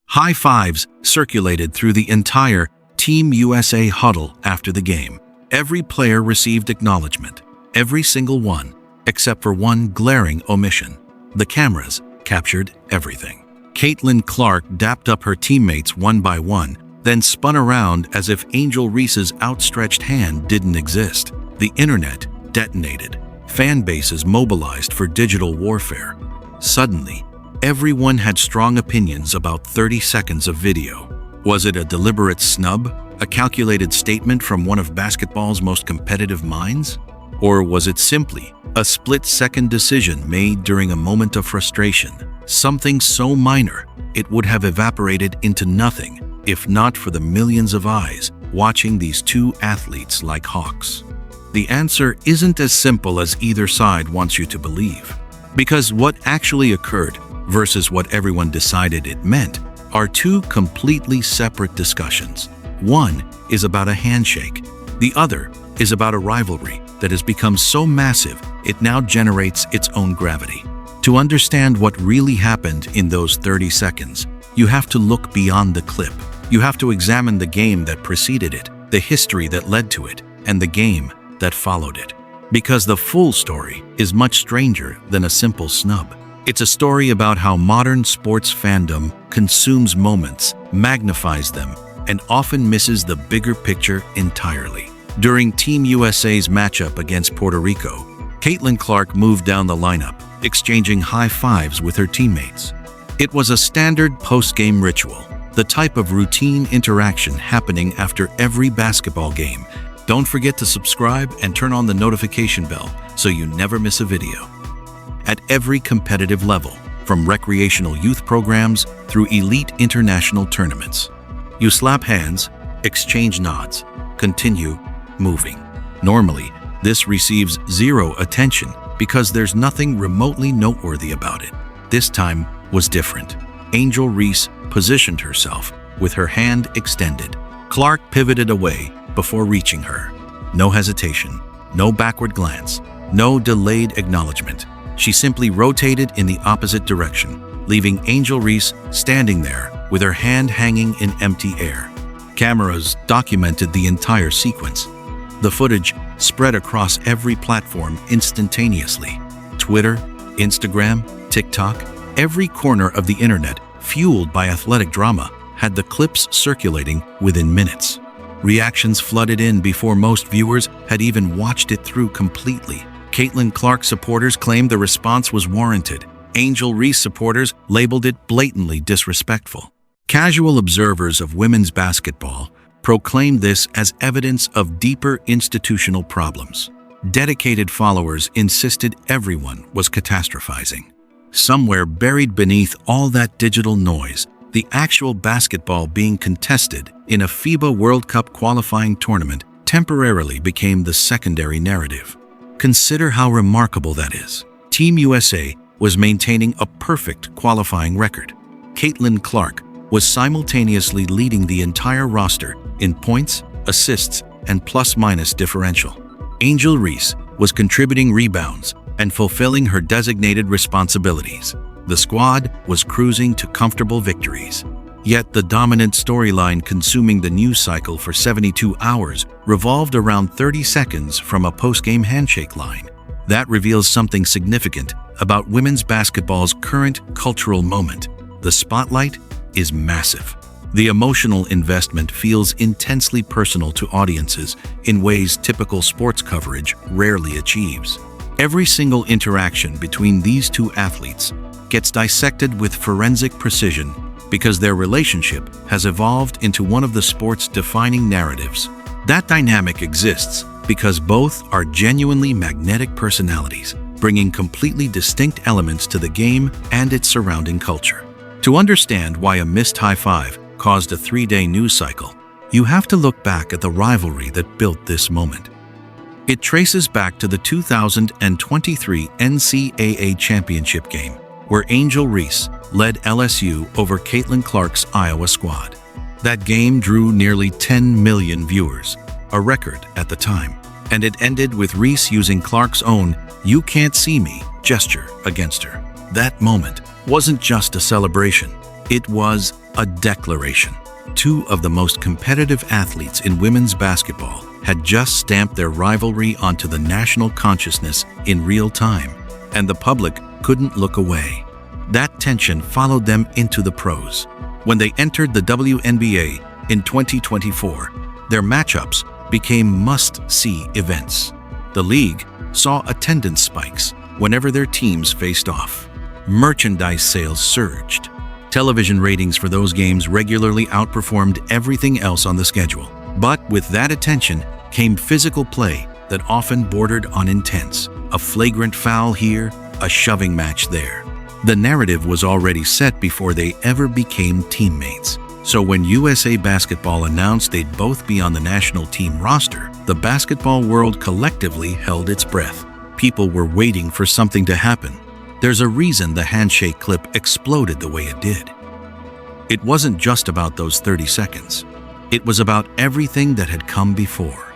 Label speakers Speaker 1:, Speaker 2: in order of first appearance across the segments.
Speaker 1: High fives circulated through the entire Team USA huddle after the game. Every player received acknowledgement, every single one, except for one glaring omission. The cameras captured everything. Caitlin Clark dapped up her teammates one by one, then spun around as if Angel Reese's outstretched hand didn't exist. The internet detonated. Fan bases mobilized for digital warfare. Suddenly, everyone had strong opinions about 30 seconds of video. Was it a deliberate snub? A calculated statement from one of basketball's most competitive minds? Or was it simply a split-second decision made during a moment of frustration? Something so minor, it would have evaporated into nothing if not for the millions of eyes watching these two athletes like hawks. The answer isn't as simple as either side wants you to believe. Because what actually occurred versus what everyone decided it meant are two completely separate discussions. One is about a handshake. The other is about a rivalry that has become so massive it now generates its own gravity. To understand what really happened in those 30 seconds, you have to look beyond the clip. You have to examine the game that preceded it, the history that led to it, and the game that followed it. Because the full story is much stranger than a simple snub. It's a story about how modern sports fandom consumes moments, magnifies them, and often misses the bigger picture entirely. During Team USA's matchup against Puerto Rico, Caitlin Clark moved down the lineup, exchanging high fives with her teammates. It was a standard post-game ritual, the type of routine interaction happening after every basketball game. Don't forget to subscribe and turn on the notification bell so you never miss a video. At every competitive level, from recreational youth programs through elite international tournaments, you slap hands, exchange nods, continue moving. Normally, this receives zero attention because there's nothing remotely noteworthy about it. This time was different. Angel Reese positioned herself with her hand extended. Clark pivoted away before reaching her. No hesitation, no backward glance, no delayed acknowledgement. She simply rotated in the opposite direction, leaving Angel Reese standing there with her hand hanging in empty air. Cameras documented the entire sequence. The footage spread across every platform instantaneously. Twitter, Instagram, TikTok, every corner of the internet, fueled by athletic drama, had the clips circulating within minutes. Reactions flooded in before most viewers had even watched it through completely. Caitlin Clark supporters claimed the response was warranted. Angel Reese supporters labeled it blatantly disrespectful. Casual observers of women's basketball proclaimed this as evidence of deeper institutional problems. Dedicated followers insisted everyone was catastrophizing. Somewhere buried beneath all that digital noise, the actual basketball being contested in a FIBA World Cup qualifying tournament temporarily became the secondary narrative. Consider how remarkable that is. Team USA was maintaining a perfect qualifying record. Caitlin Clark was simultaneously leading the entire roster in points, assists, and plus-minus differential. Angel Reese was contributing rebounds and fulfilling her designated responsibilities. The squad was cruising to comfortable victories. Yet the dominant storyline consuming the news cycle for 72 hours revolved around 30 seconds from a post-game handshake line. That reveals something significant about women's basketball's current cultural moment. The spotlight is massive. The emotional investment feels intensely personal to audiences in ways typical sports coverage rarely achieves. Every single interaction between these two athletes gets dissected with forensic precision because their relationship has evolved into one of the sport's defining narratives. That dynamic exists because both are genuinely magnetic personalities, bringing completely distinct elements to the game and its surrounding culture. To understand why a missed high five caused a 3-day news cycle, you have to look back at the rivalry that built this moment. It traces back to the 2023 NCAA championship game, where Angel Reese led LSU over Caitlin Clark's Iowa squad. That game drew nearly 10 million viewers, a record at the time, and it ended with Reese using Clark's own "you can't see me" gesture against her. That moment wasn't just a celebration. It was a declaration. Two of the most competitive athletes in women's basketball had just stamped their rivalry onto the national consciousness in real time, and the public couldn't look away. That tension followed them into the pros. When they entered the WNBA in 2024, their matchups became must-see events. The league saw attendance spikes whenever their teams faced off. Merchandise sales surged. Television ratings for those games regularly outperformed everything else on the schedule. But with that attention came physical play that often bordered on intense. A flagrant foul here, a shoving match there. The narrative was already set before they ever became teammates. So when USA Basketball announced they'd both be on the national team roster, the basketball world collectively held its breath. People were waiting for something to happen. There's a reason the handshake clip exploded the way it did. It wasn't just about those 30 seconds. It was about everything that had come before.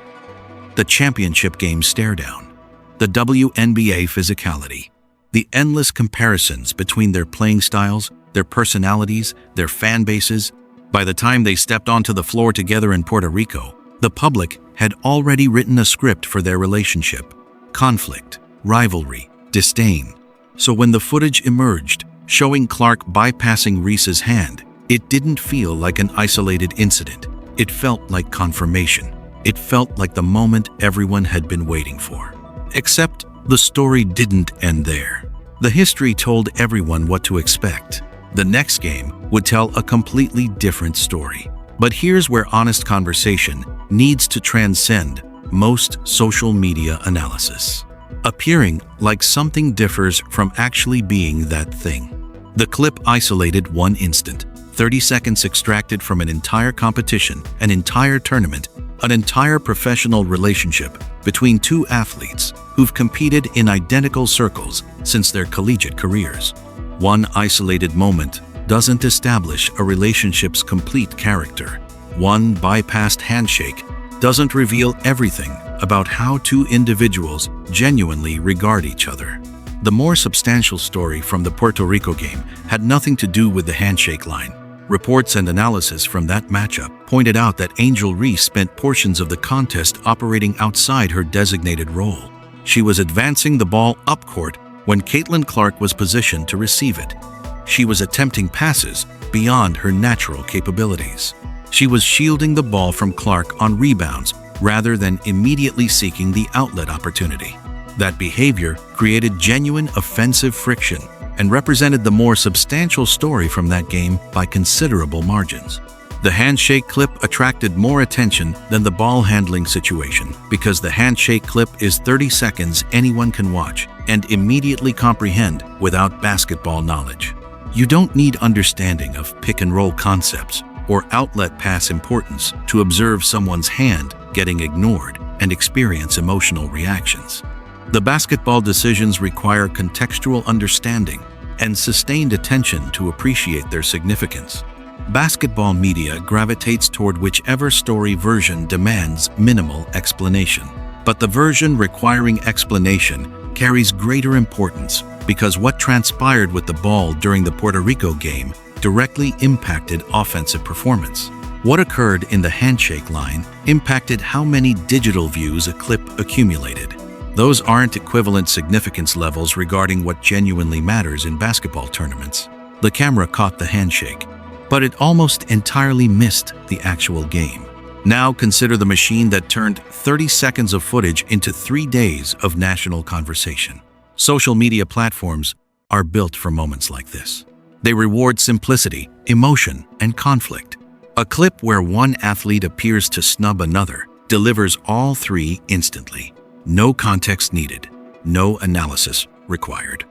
Speaker 1: The championship game stare-down, the WNBA physicality, the endless comparisons between their playing styles, their personalities, their fan bases. By the time they stepped onto the floor together in Puerto Rico, the public had already written a script for their relationship. Conflict, rivalry, disdain. So when the footage emerged, showing Clark bypassing Reese's hand, it didn't feel like an isolated incident. It felt like confirmation. It felt like the moment everyone had been waiting for. Except the story didn't end there. The history told everyone what to expect. The next game would tell a completely different story. But here's where honest conversation needs to transcend most social media analysis. Appearing like something differs from actually being that thing. The clip isolated one instant, 30 seconds extracted from an entire competition, an entire tournament, an entire professional relationship between two athletes who've competed in identical circles since their collegiate careers. One isolated moment doesn't establish a relationship's complete character. One bypassed handshake doesn't reveal everything about how two individuals genuinely regard each other. The more substantial story from the Puerto Rico game had nothing to do with the handshake line. Reports and analysis from that matchup pointed out that Angel Reese spent portions of the contest operating outside her designated role. She was advancing the ball up court when Caitlin Clark was positioned to receive it. She was attempting passes beyond her natural capabilities. She was shielding the ball from Clark on rebounds rather than immediately seeking the outlet opportunity. That behavior created genuine offensive friction and represented the more substantial story from that game by considerable margins. The handshake clip attracted more attention than the ball handling situation because the handshake clip is 30 seconds anyone can watch and immediately comprehend without basketball knowledge. You don't need understanding of pick-and-roll concepts or outlet pass importance to observe someone's hand getting ignored and experience emotional reactions. The basketball decisions require contextual understanding and sustained attention to appreciate their significance. Basketball media gravitates toward whichever story version demands minimal explanation. But the version requiring explanation carries greater importance because what transpired with the ball during the Puerto Rico game directly impacted offensive performance. What occurred in the handshake line impacted how many digital views a clip accumulated. Those aren't equivalent significance levels regarding what genuinely matters in basketball tournaments. The camera caught the handshake, but it almost entirely missed the actual game. Now consider the machine that turned 30 seconds of footage into 3 days of national conversation. Social media platforms are built for moments like this. They reward simplicity, emotion, and conflict. A clip where one athlete appears to snub another delivers all three instantly. No context needed, no analysis required.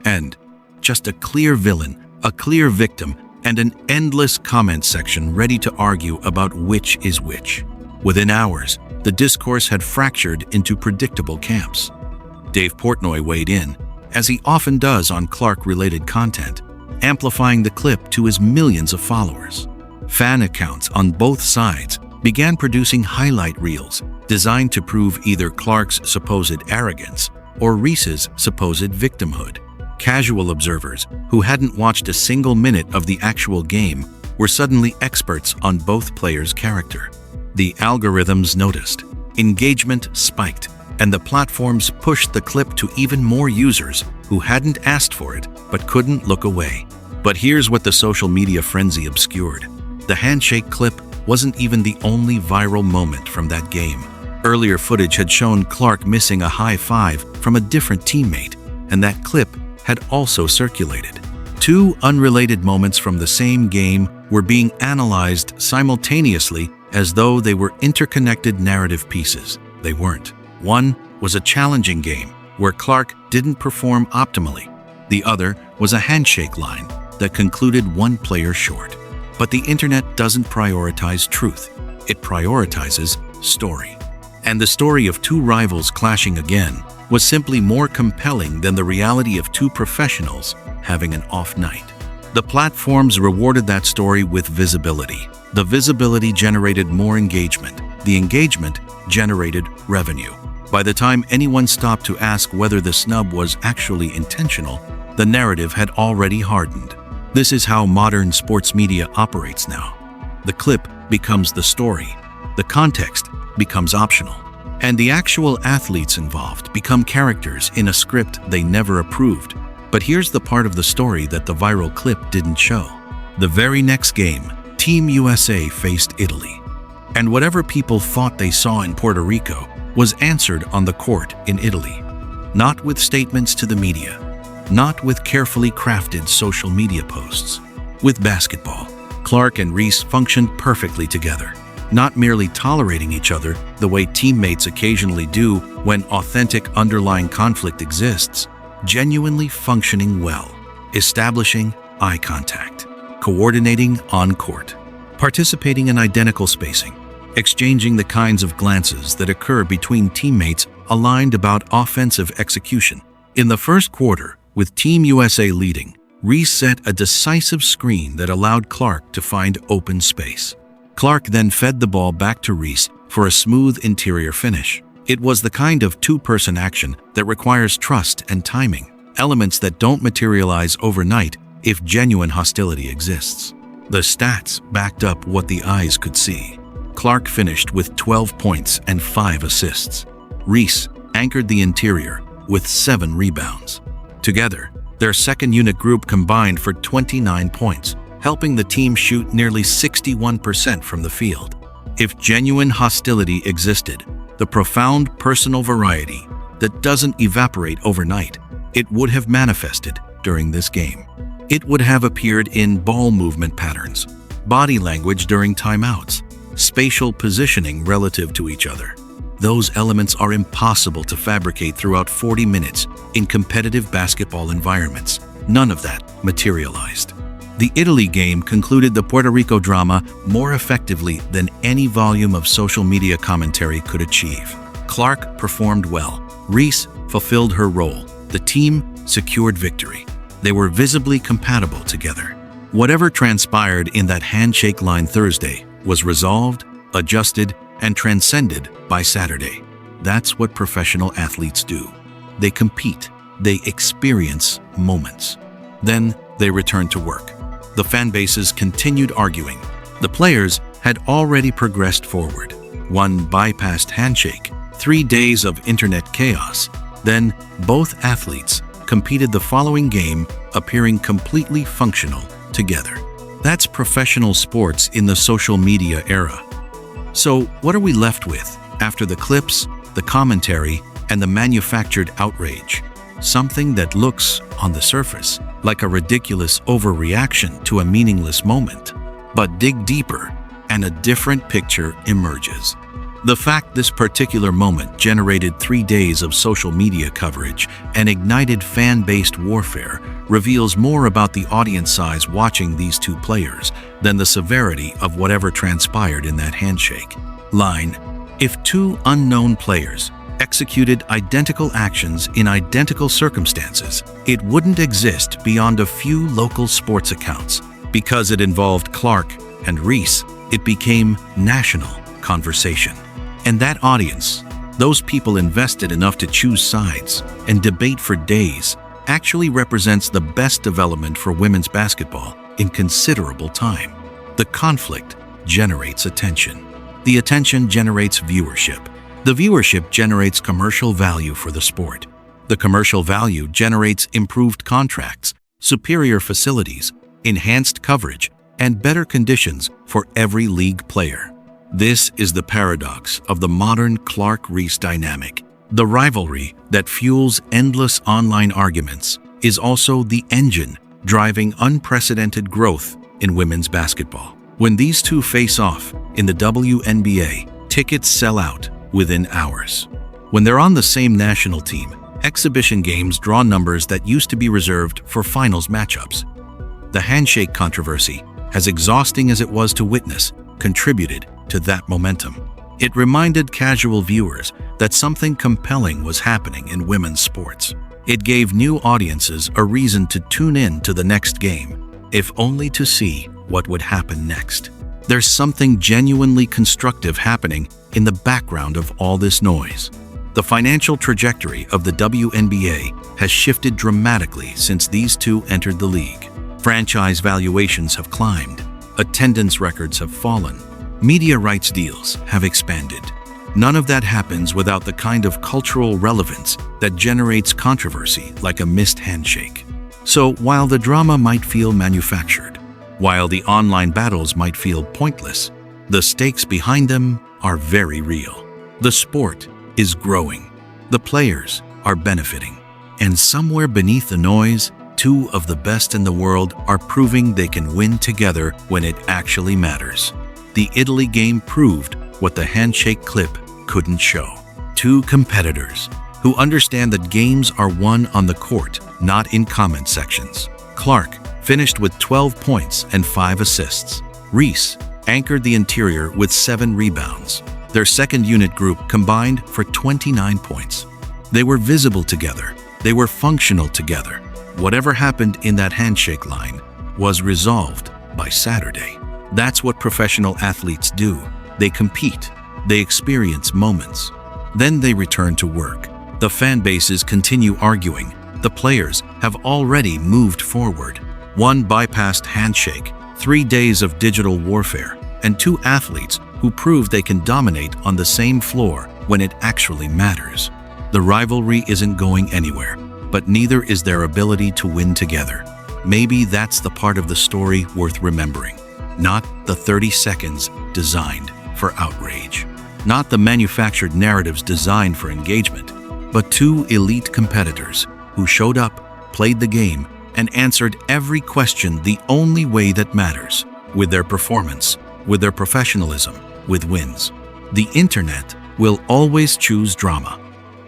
Speaker 1: And just a clear villain, a clear victim, and an endless comment section ready to argue about which is which. Within hours, the discourse had fractured into predictable camps. Dave Portnoy weighed in, as he often does on Clark-related content, amplifying the clip to his millions of followers. Fan accounts on both sides began producing highlight reels designed to prove either Clark's supposed arrogance or Reese's supposed victimhood. Casual observers, who hadn't watched a single minute of the actual game, were suddenly experts on both players' character. The algorithms noticed, engagement spiked, and the platforms pushed the clip to even more users who hadn't asked for it but couldn't look away. But here's what the social media frenzy obscured. The handshake clip wasn't even the only viral moment from that game. Earlier footage had shown Clark missing a high five from a different teammate, and that clip had also circulated. Two unrelated moments from the same game were being analyzed simultaneously as though they were interconnected narrative pieces. They weren't. One was a challenging game where Clark didn't perform optimally. The other was a handshake line that concluded one player short. But the internet doesn't prioritize truth. It prioritizes story. And the story of two rivals clashing again was simply more compelling than the reality of two professionals having an off night. The platforms rewarded that story with visibility. The visibility generated more engagement. The engagement generated revenue. By the time anyone stopped to ask whether the snub was actually intentional, the narrative had already hardened. This is how modern sports media operates now. The clip becomes the story. The context becomes optional. And the actual athletes involved become characters in a script they never approved. But here's the part of the story that the viral clip didn't show. The very next game, Team USA faced Italy. And whatever people thought they saw in Puerto Rico was answered on the court in Italy. Not with statements to the media, not with carefully crafted social media posts. With basketball, Clark and Reese functioned perfectly together, not merely tolerating each other the way teammates occasionally do when authentic underlying conflict exists, genuinely functioning well, establishing eye contact, coordinating on court, participating in identical spacing, exchanging the kinds of glances that occur between teammates aligned about offensive execution. In the first quarter, with Team USA leading, Reese set a decisive screen that allowed Clark to find open space. Clark then fed the ball back to Reese for a smooth interior finish. It was the kind of two-person action that requires trust and timing, elements that don't materialize overnight if genuine hostility exists. The stats backed up what the eyes could see. Clark finished with 12 points and 5 assists. Reese anchored the interior with 7 rebounds. Together, their second-unit group combined for 29 points, helping the team shoot nearly 61% from the field. If genuine hostility existed, the profound personal variety that doesn't evaporate overnight, it would have manifested during this game. It would have appeared in ball movement patterns, body language during timeouts, spatial positioning relative to each other. Those elements are impossible to fabricate throughout 40 minutes in competitive basketball environments. None of that materialized. The Italy game concluded the Puerto Rico drama more effectively than any volume of social media commentary could achieve. Clark performed well. Reese fulfilled her role. The team secured victory. They were visibly compatible together. Whatever transpired in that handshake line Thursday was resolved, adjusted, and transcended by Saturday. That's what professional athletes do. They compete. They experience moments. Then they return to work. The fan bases continued arguing. The players had already progressed forward. One bypassed handshake, 3 days of internet chaos. Then both athletes competed the following game, appearing completely functional together. That's professional sports in the social media era. So what are we left with after the clips, the commentary, and the manufactured outrage? Something that looks, on the surface, like a ridiculous overreaction to a meaningless moment. But dig deeper, and a different picture emerges. The fact this particular moment generated 3 days of social media coverage and ignited fan-based warfare reveals more about the audience size watching these two players than the severity of whatever transpired in that handshake line. If two unknown players executed identical actions in identical circumstances, it wouldn't exist beyond a few local sports accounts. Because it involved Clark and Reese, it became national conversation. And that audience, those people invested enough to choose sides and debate for days, actually represents the best development for women's basketball in considerable time. The conflict generates attention. The attention generates viewership. The viewership generates commercial value for the sport. The commercial value generates improved contracts, superior facilities, enhanced coverage, and better conditions for every league player. This is the paradox of the modern Clark-Reese dynamic. The rivalry that fuels endless online arguments is also the engine driving unprecedented growth in women's basketball. When these two face off in the WNBA, tickets sell out within hours. When they're on the same national team, exhibition games draw numbers that used to be reserved for finals matchups. The handshake controversy, as exhausting as it was to witness, contributed to that momentum. It reminded casual viewers that something compelling was happening in women's sports. It gave new audiences a reason to tune in to the next game, if only to see what would happen next. There's something genuinely constructive happening in the background of all this noise. The financial trajectory of the WNBA has shifted dramatically since these two entered the league. Franchise valuations have climbed, attendance records have fallen, media rights deals have expanded. None of that happens without the kind of cultural relevance that generates controversy like a missed handshake. So while the drama might feel manufactured, while the online battles might feel pointless, the stakes behind them are very real. The sport is growing. The players are benefiting. And somewhere beneath the noise, two of the best in the world are proving they can win together when it actually matters. The Italy game proved what the handshake clip couldn't show. Two competitors who understand that games are won on the court, not in comment sections. Clark finished with 12 points and 5 assists. Reese anchored the interior with 7 rebounds. Their second unit group combined for 29 points. They were visible together. They were functional together. Whatever happened in that handshake line was resolved by Saturday. That's what professional athletes do. They compete. They experience moments. Then they return to work. The fan bases continue arguing. The players have already moved forward. One bypassed handshake, 3 days of digital warfare, and 2 athletes who prove they can dominate on the same floor when it actually matters. The rivalry isn't going anywhere, but neither is their ability to win together. Maybe that's the part of the story worth remembering. Not the 30 seconds designed for outrage. Not the manufactured narratives designed for engagement, but 2 elite competitors who showed up, played the game, and answered every question the only way that matters, with their performance, with their professionalism, with wins. The internet will always choose drama.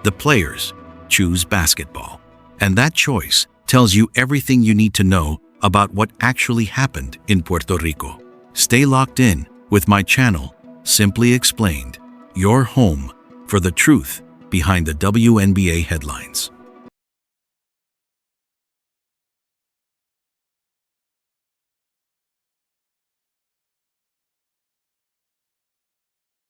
Speaker 1: The players choose basketball. And that choice tells you everything you need to know about what actually happened in Puerto Rico. Stay locked in with my channel, Simply Explained, your home for the truth behind the WNBA headlines.